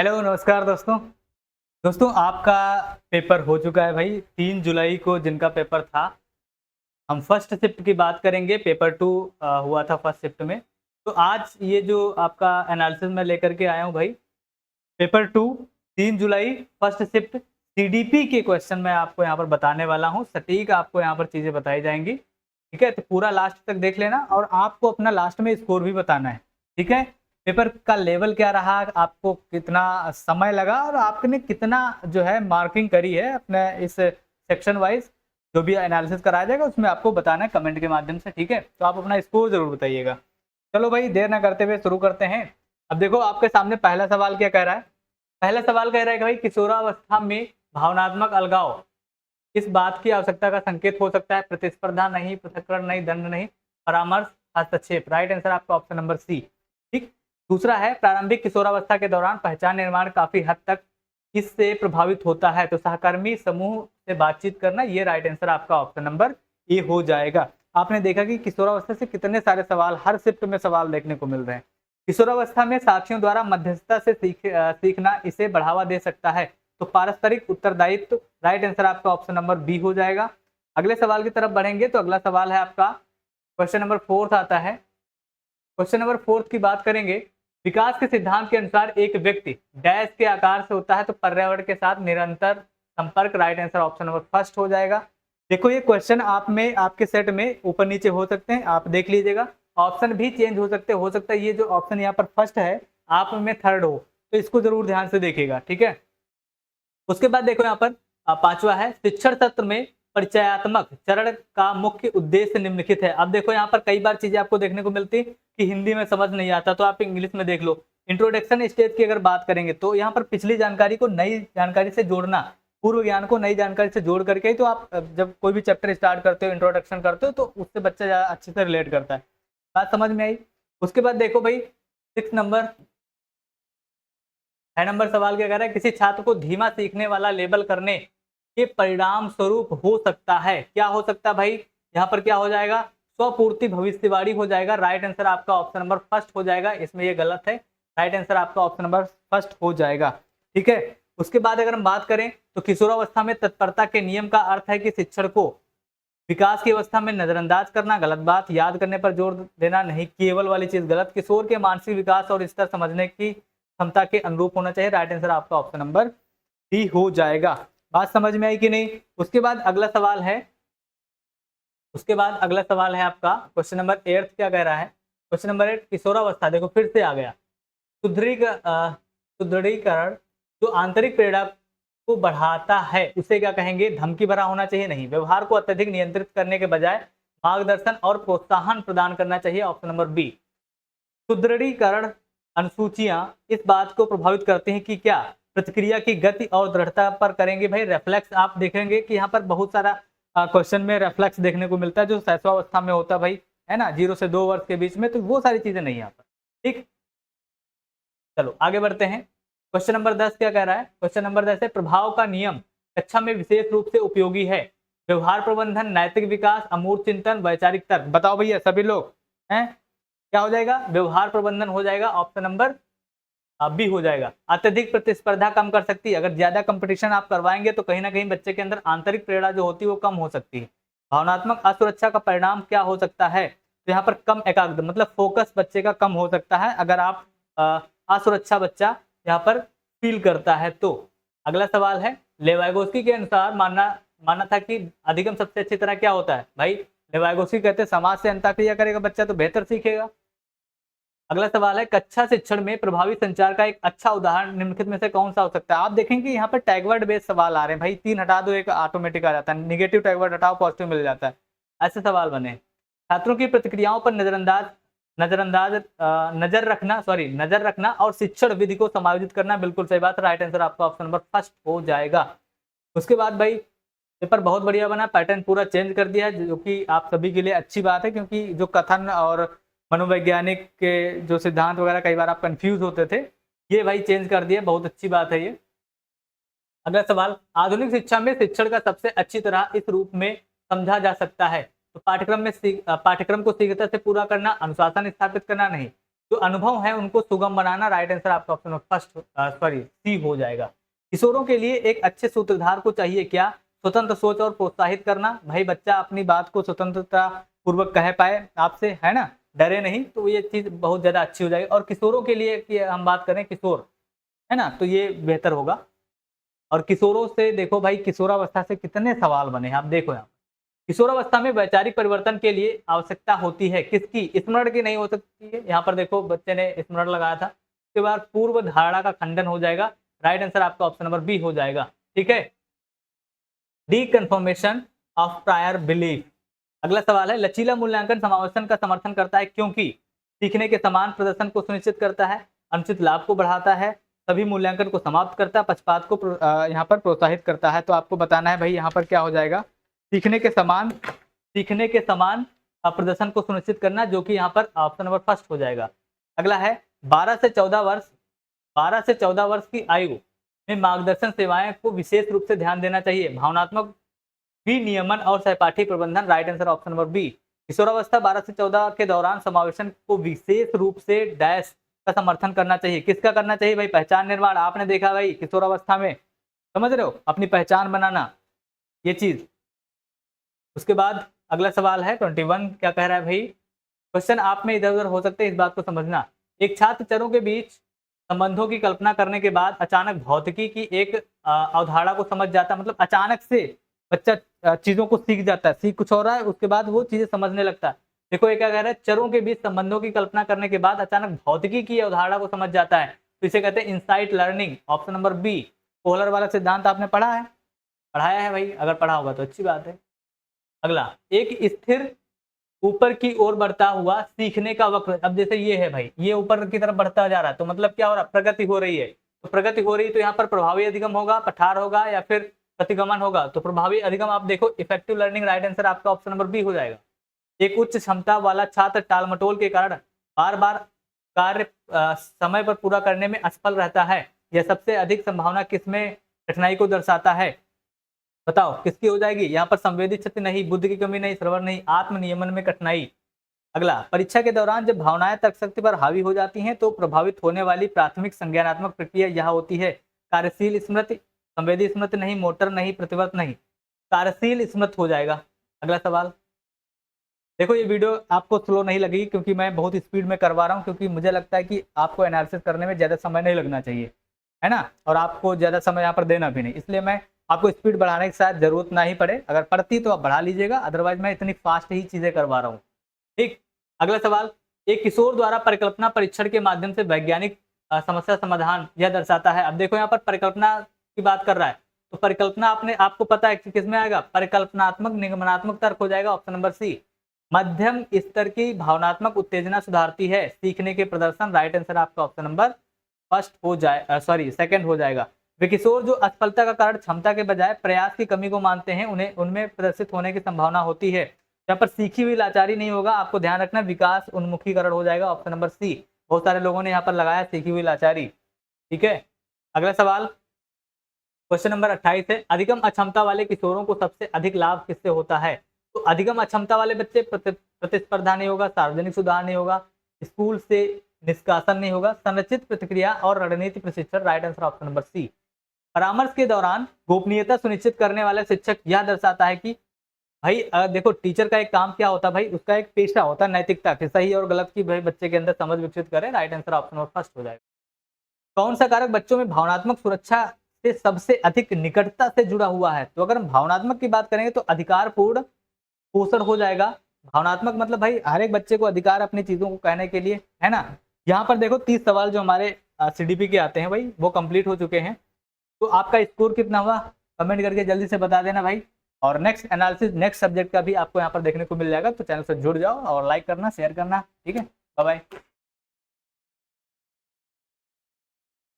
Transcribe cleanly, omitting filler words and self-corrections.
Hello, नमस्कार दोस्तों। दोस्तों आपका पेपर हो चुका है भाई 3 जुलाई को जिनका पेपर था। हम फर्स्ट शिफ्ट की बात करेंगे, पेपर 2 हुआ था फर्स्ट शिफ्ट में। तो आज ये जो आपका एनालिसिस मैं लेकर के आया हूँ भाई, पेपर 2 3 जुलाई फर्स्ट शिफ्ट सीडीपी के क्वेश्चन मैं आपको यहाँ पर बताने वाला हूँ। सटीक आपको यहाँ पर चीज़ें बताई जाएँगी, ठीक है? तो पूरा लास्ट तक देख लेना और आपको अपना लास्ट में स्कोर भी बताना है, ठीक है? पेपर का लेवल क्या रहा, आपको कितना समय लगा और आपने कितना जो है मार्किंग करी है अपने इस सेक्शन वाइज़ जो भी एनालिसिस कराया जाएगा उसमें आपको बताना है कमेंट के माध्यम से, ठीक है? तो आप अपना स्कोर ज़रूर बताइएगा। चलो भाई देर ना करते हुए शुरू करते हैं। अब देखो आपके सामने पहला सवाल क्या कह रहा है? पहला सवाल कह रहा है कि भाई किशोरावस्था में भावनात्मक अलगाव किस बात की आवश्यकता का संकेत हो सकता है? प्रतिस्पर्धा नहीं, पृथक्करण नहीं, दंड नहीं, परामर्श, हस्तक्षेप। राइट आंसर आपका ऑप्शन नंबर सी। ठीक। दूसरा है प्रारंभिक किशोरावस्था के दौरान पहचान निर्माण काफी हद तक किससे प्रभावित होता है? तो सहकर्मी समूह से बातचीत करना। ये राइट आंसर आपका ऑप्शन नंबर ए हो जाएगा। आपने देखा कि किशोरावस्था से कितने सारे सवाल हर शिफ्ट में सवाल देखने को मिल रहे हैं। किशोरावस्था में साथियों द्वारा मध्यस्थता से सीखना इसे बढ़ावा दे सकता है। तो पारस्परिक उत्तरदायित्व। राइट आंसर आपका ऑप्शन नंबर बी हो जाएगा। अगले सवाल की तरफ बढ़ेंगे तो अगला सवाल है आपका क्वेश्चन नंबर 4 आता है। क्वेश्चन नंबर 4 की बात करेंगे। विकास के सिद्धांत के अनुसार एक व्यक्ति डैश के आकार से होता है तो पर्यावरण के साथ निरंतर संपर्क। Right answer option number first हो जाएगा। देखो ये क्वेश्चन आप में आपके सेट में ऊपर नीचे हो सकते हैं, आप देख लीजिएगा। ऑप्शन भी चेंज हो सकता है ये जो ऑप्शन यहाँ पर फर्स्ट है आप में थर्ड हो, तो इसको जरूर ध्यान से देखिएगा, ठीक है। उसके बाद देखो यहाँ पर पांचवा है शिक्षण सत्र में परिचयात्मक चरण का मुख्य उद्देश्य निम्नलिखित है। अब देखो यहाँ पर कई बार चीजें आपको देखने को मिलती है कि हिंदी में समझ नहीं आता तो आप इंग्लिश में देख लो। इंट्रोडक्शन स्टेज की अगर बात करेंगे तो यहाँ पर पिछली जानकारी को नई जानकारी से जोड़ना, पूर्व ज्ञान को नई जानकारी से जोड़ करके ही तो आप जब कोई भी चैप्टर स्टार्ट करते हो, इंट्रोडक्शन करते हो तो उससे बच्चा ज्यादा अच्छे से रिलेट करता है। बात समझ में आई। उसके बाद देखो भाई 6 नंबर सवाल क्या कह रहा है? किसी छात्र को धीमा सीखने वाला लेबल करने के परिणाम स्वरूप हो सकता है। क्या हो सकता है भाई? यहाँ पर क्या हो जाएगा? स्वपूर्ति भविष्यवाणी हो जाएगा। राइट आंसर आपका ऑप्शन नंबर फर्स्ट हो जाएगा। इसमें ये गलत है। राइट आंसर आपका ऑप्शन नंबर फर्स्ट हो जाएगा, ठीक है। उसके बाद अगर हम बात करें तो किशोरावस्था में तत्परता के नियम का अर्थ है कि शिक्षण को विकास की अवस्था में नजरअंदाज करना। गलत बात। याद करने पर जोर देना नहीं, केवल वाली चीज गलत। किशोर के मानसिक विकास और स्तर समझने की क्षमता के अनुरूप होना चाहिए। राइट आंसर आपका ऑप्शन नंबर डी हो जाएगा। बात समझ में आई कि नहीं? उसके बाद अगला सवाल है आपका क्वेश्चन नंबर 8 क्या कह रहा है? क्वेश्चन नंबर 8 किशोरावस्था देखो फिर से आ गया। सुदृढ़ीकरण जो आंतरिक प्रेरणा को बढ़ाता है उसे क्या कहेंगे? धमकी भरा होना चाहिए? नहीं। व्यवहार को अत्यधिक नियंत्रित करने के बजाय मार्गदर्शन और प्रोत्साहन प्रदान करना चाहिए। Option number B. सुदृढ़ीकरण अनुसूचियां इस बात को प्रभावित करती हैं कि क्या प्रतिक्रिया की गति और दृढ़ता पर करेंगे। भाई रेफ्लेक्स आप देखेंगे कि यहाँ पर बहुत सारा क्वेश्चन में रेफ्लेक्स देखने को मिलता है जो शैशवावस्था में होता है भाई, है ना, 0 से 2 वर्ष के बीच में। तो वो सारी चीजें नहीं यहाँ पर, ठीक। चलो आगे बढ़ते हैं। क्वेश्चन नंबर 10 क्या कह रहा है? क्वेश्चन नंबर 10 है प्रभाव का नियम कक्षा में विशेष रूप से उपयोगी है। व्यवहार प्रबंधन, नैतिक विकास, अमूर्त चिंतन, वैचारिक तर्क। बताओ भैया सभी लोग हैं, क्या हो जाएगा? व्यवहार प्रबंधन हो जाएगा। ऑप्शन नंबर बी हो जाएगा। अत्यधिक प्रतिस्पर्धा कम कर सकती है। अगर ज्यादा कंपटीशन आप करवाएंगे तो कहीं ना कहीं बच्चे के अंदर आंतरिक प्रेरणा जो होती है वो कम हो सकती है। भावनात्मक असुरक्षा का परिणाम क्या हो सकता है? तो यहाँ पर कम एकाग्र मतलब फोकस बच्चे का कम हो सकता है अगर आप असुरक्षा बच्चा यहाँ पर फील करता है तो। अगला सवाल है लेवाइगोस्की के अनुसार माना था कि अधिगम सबसे अच्छी तरह क्या होता है? भाई लेवाइगोस्की कहते हैं समाज से अंतःक्रिया करेगा बच्चा तो बेहतर सीखेगा। अगला सवाल है कक्षा शिक्षण में प्रभावी संचार का एक अच्छा उदाहरण निम्नलिखित में से कौन सा हो सकता है? आप देखेंगे यहाँ पर टैगवर्ड बेस्ड सवाल आ रहे हैं भाई। 3 हटा दो, एक ऑटोमेटिक आ जाता है। निगेटिव टैगवर्ड हटाओ, पॉजिटिव मिल जाता है। ऐसे सवाल बने। छात्रों की प्रतिक्रियाओं पर नजर रखना और शिक्षण विधि को समायोजित करना। बिल्कुल सही बात। राइट आंसर आपका ऑप्शन नंबर फर्स्ट हो जाएगा। उसके बाद भाई पेपर बहुत बढ़िया बना, पैटर्न पूरा चेंज कर दिया है जो कि आप सभी के लिए अच्छी बात है क्योंकि जो कथन और मनोवैज्ञानिक के जो सिद्धांत वगैरह कई बार आप कंफ्यूज होते थे, ये भाई चेंज कर दिए, बहुत अच्छी बात है ये। अगला सवाल आधुनिक शिक्षा में शिक्षण का सबसे अच्छी तरह इस रूप में समझा जा सकता है। तो पाठ्यक्रम को शीघ्रता से पूरा करना, अनुशासन स्थापित करना, नहीं। जो अनुभव है उनको सुगम बनाना, राइट आंसर आपका ऑप्शन फर्स्ट सी हो जाएगा। किशोरों के लिए एक अच्छे सूत्रधार को चाहिए क्या? स्वतंत्र सोच और प्रोत्साहित करना, भाई बच्चा अपनी बात को स्वतंत्रता पूर्वक कह पाए आपसे, है ना, डरे नहीं, तो ये चीज बहुत ज्यादा अच्छी हो जाएगी। और किशोरों के लिए कि हम बात करें किशोर, है ना, तो ये बेहतर होगा। और किशोरों से देखो भाई, किशोरावस्था से कितने सवाल बने हैं आप देखो यहाँ। किशोरावस्था में वैचारिक परिवर्तन के लिए आवश्यकता होती है किसकी? स्मरण की नहीं हो सकती है, यहाँ पर देखो बच्चे ने स्मरण लगाया था। उसके बाद पूर्व धारणा का खंडन हो जाएगा, राइट आंसर आपका ऑप्शन नंबर बी हो जाएगा। ठीक है, D confirmation of prior belief. अगला सवाल है, लचीला मूल्यांकन समावेशन का समर्थन करता है क्योंकि सीखने के समान प्रदर्शन को सुनिश्चित करता है, अनुचित लाभ को बढ़ाता है, सभी मूल्यांकन को समाप्त करता है, पक्षपात को यहाँ पर प्रोत्साहित करता है। तो आपको बताना है भाई यहाँ पर क्या हो जाएगा, सीखने के समान प्रदर्शन को सुनिश्चित करना, जो कि यहाँ पर ऑप्शन नंबर फर्स्ट हो जाएगा। अगला है 12 से 14 वर्ष की आयु में मार्गदर्शन सेवाएं को विशेष रूप से ध्यान देना चाहिए, भावनात्मक विनियमन और सहपाठी प्रबंधन, right answer option number B. किशोरावस्था 12 से 14 के दौरान समावेशन को विशेष रूप से डैश का समर्थन करना चाहिए। किसका करना चाहिए भाई? पहचान निर्माण। आपने देखा भाई किशोरावस्था में, समझ रहे हो, अपनी पहचान बनाना, ये चीज। उसके बाद अगला सवाल है 21, क्या कह रहा है भाई? क्वेश्चन आप में इधर उधर हो सकते हैं, इस बात को समझना। एक छात्र चरों के बीच संबंधों की कल्पना करने के बाद अचानक भौतिकी की एक अवधारणा को समझ जाता है, मतलब अचानक से बच्चा चीजों को सीख जाता है, सीख कुछ हो रहा है, उसके बाद वो चीजें समझने लगता है। देखो ये क्या कह रहा है, चरों के बीच संबंधों की कल्पना करने के बाद अचानक भौतिकी की अवधारणा को समझ जाता है, तो इसे कहते हैं insight learning, option number B. Kohler वाला सिद्धांत आपने पढ़ाया है भाई, अगर पढ़ा होगा तो अच्छी बात है। अगला, एक स्थिर ऊपर की ओर बढ़ता हुआ सीखने का वक्र। अब जैसे ये है भाई, ये ऊपर की तरफ बढ़ता जा रहा है, तो मतलब क्या हो रहा है, प्रगति हो रही है। तो प्रगति हो रही है तो यहाँ पर प्रभावी अधिगम होगा, पठार होगा, या फिर प्रतिगमन होगा। तो प्रभावी अधिगम आप देखो, इफेक्टिव लर्निंग, राइट आंसर आपका ऑप्शन नंबर बी हो जाएगा। एक उच्च क्षमता वाला छात्र टालमटोल के कारण बार बार कार्य समय पर पूरा करने में असफल रहता है, यह सबसे अधिक संभावना किसमें कठिनाई को दर्शाता है? बताओ किसकी हो जाएगी? यहाँ पर संवेदी क्षति नहीं, बुद्धि की कमी नहीं, श्रवण नहीं, आत्म नियमन में कठिनाई। अगला, परीक्षा के दौरान जब भावनाएं तर्क शक्ति पर हावी हो जाती हैं तो प्रभावित होने वाली प्राथमिक संज्ञानात्मक प्रक्रिया यह होती है, कार्यशील स्मृति, संवेदी स्मृति नहीं, मोटर नहीं, प्रतिवर्त नहीं, कार्यशील स्मृति हो जाएगा। अगला सवाल देखो, ये वीडियो आपको स्लो नहीं लगेगी क्योंकि मैं बहुत स्पीड में करवा रहा हूँ, क्योंकि मुझे लगता है कि आपको एनालिसिस करने में ज़्यादा समय नहीं लगना चाहिए, है ना, और आपको ज़्यादा समय यहाँ पर देना भी नहीं, इसलिए मैं आपको स्पीड बढ़ाने की शायद जरूरत ना ही पड़े, अगर पड़ती तो आप बढ़ा लीजिएगा, अदरवाइज मैं इतनी फास्ट ही चीज़ें करवा रहा हूँ। ठीक, अगला सवाल, एक किशोर द्वारा परिकल्पना परीक्षण के माध्यम से वैज्ञानिक समस्या समाधान यह दर्शाता है। अब देखो यहाँ पर परिकल्पना की बात कर रहा है, तो परिकल्पना आपको पता है कि किसमें आएगा, परिकल्पनात्मक निगमनात्मक तर्क हो जाएगा, ऑप्शन नंबर सी। मध्यम स्तर की भावनात्मक उत्तेजना सुधारती है सीखने के प्रदर्शन, राइट आंसर आपका ऑप्शन नंबर फर्स्ट हो जाए सेकंड हो जाएगा। वे किशोर जो असफलता का कारण क्षमता के बजाय प्रयास की कमी को मानते हैं, उन्हें उनमें प्रदर्शित होने की संभावना होती है। यहाँ पर सीखी हुई लाचारी नहीं होगा, आपको ध्यान रखना, विकास उन्मुखीकरण हो जाएगा, ऑप्शन नंबर सी। बहुत सारे लोगों ने यहाँ पर लगाया सीखी हुई लाचारी। ठीक है, अगला सवाल क्वेश्चन नंबर 28 है, अधिगम अक्षमता वाले किशोरों को सबसे अधिक लाभ किससे होता है? तो अधिगम अक्षमता वाले बच्चे प्रतिस्पर्धा नहीं होगा, सार्वजनिक सुधार नहीं होगा, स्कूल से निष्कासन नहीं होगा, संरचित प्रतिक्रिया और रणनीति प्रशिक्षण, right answer option number C. परामर्श के दौरान गोपनीयता सुनिश्चित करने वाले शिक्षक यह दर्शाता है कि भाई देखो, टीचर का एक काम क्या होता है भाई, उसका एक पेशा होता है नैतिकता कि सही और गलत की भाई बच्चे के अंदर समझ विकसित करे, right answer option number first हो जाएगा। कौन सा कारक बच्चों में भावनात्मक सुरक्षा से सबसे अधिक निकटता से जुड़ा हुआ है? तो अगर हम भावनात्मक की बात करेंगे तो अधिकारपूर्ण पोषण हो जाएगा। भावनात्मक मतलब भाई हर एक बच्चे को अधिकार अपनी चीजों को कहने के लिए, है ना। यहाँ पर देखो 30 सवाल जो हमारे सीडीपी के आते हैं भाई वो कंप्लीट हो चुके हैं, तो आपका स्कोर कितना हुआ कमेंट करके जल्दी से बता देना भाई। और नेक्स्ट एनालिसिस नेक्स्ट सब्जेक्ट का भी आपको यहाँ पर देखने को मिल जाएगा, तो चैनल से जुड़ जाओ और लाइक करना, शेयर करना। ठीक है, बाय बाय।